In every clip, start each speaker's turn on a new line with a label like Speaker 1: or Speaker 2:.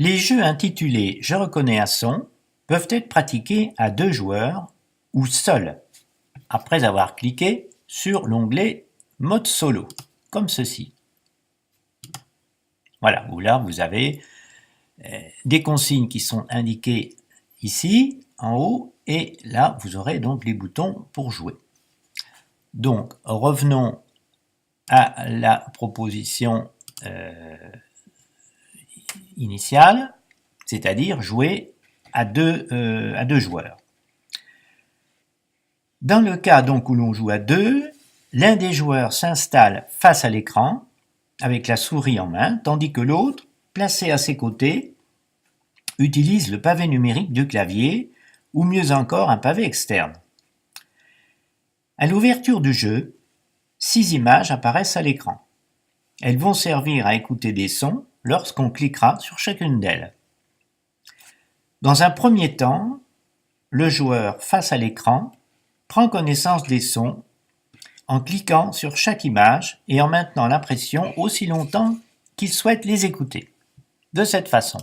Speaker 1: Les jeux intitulés « Je reconnais un son » peuvent être pratiqués à 2 joueurs ou seuls, après avoir cliqué sur l'onglet « Mode solo », comme ceci. Voilà, où là vous avez des consignes qui sont indiquées ici, en haut, et là vous aurez donc les boutons pour jouer. Donc revenons à la proposition initiale, c'est-à-dire jouer à deux joueurs. Dans le cas donc où l'on joue à 2, l'un des joueurs s'installe face à l'écran avec la souris en main, tandis que l'autre, placé à ses côtés, utilise le pavé numérique du clavier ou mieux encore un pavé externe. À l'ouverture du jeu, 6 images apparaissent à l'écran. Elles vont servir à écouter des sons lorsqu'on cliquera sur chacune d'elles. Dans un premier temps, le joueur face à l'écran prend connaissance des sons en cliquant sur chaque image et en maintenant la pression aussi longtemps qu'il souhaite les écouter. De cette façon.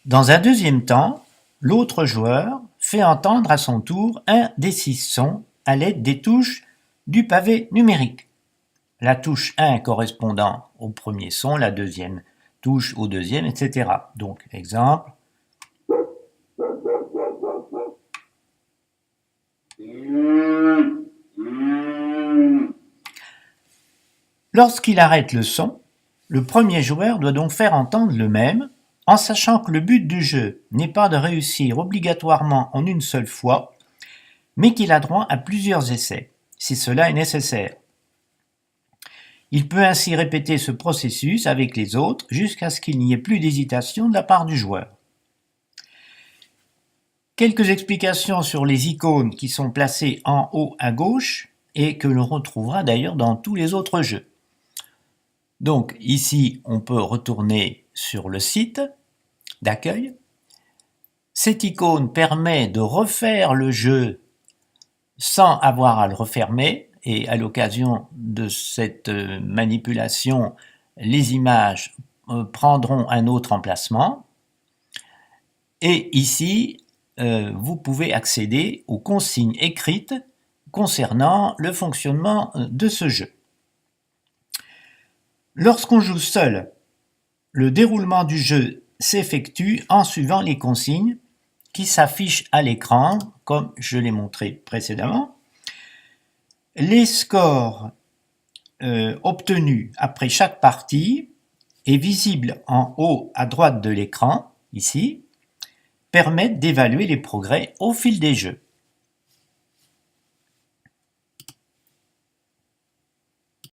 Speaker 1: Dans un deuxième temps, l'autre joueur fait entendre à son tour un des 6 sons à l'aide des touches du pavé numérique. La touche 1 correspondant au premier son, la deuxième touche au deuxième, etc. Donc, exemple. Lorsqu'il arrête le son, le premier joueur doit donc faire entendre le même, en sachant que le but du jeu n'est pas de réussir obligatoirement en une seule fois, mais qu'il a droit à plusieurs essais, si cela est nécessaire. Il peut ainsi répéter ce processus avec les autres jusqu'à ce qu'il n'y ait plus d'hésitation de la part du joueur. Quelques explications sur les icônes qui sont placées en haut à gauche et que l'on retrouvera d'ailleurs dans tous les autres jeux. Donc ici, on peut retourner sur le site d'accueil. Cette icône permet de refaire le jeu sans avoir à le refermer, et à l'occasion de cette manipulation, les images prendront un autre emplacement. Et ici, vous pouvez accéder aux consignes écrites concernant le fonctionnement de ce jeu. Lorsqu'on joue seul, le déroulement du jeu s'effectue en suivant les consignes qui s'affichent à l'écran, comme je l'ai montré précédemment. Les scores obtenus après chaque partie est visible en haut à droite de l'écran, ici, permettent d'évaluer les progrès au fil des jeux.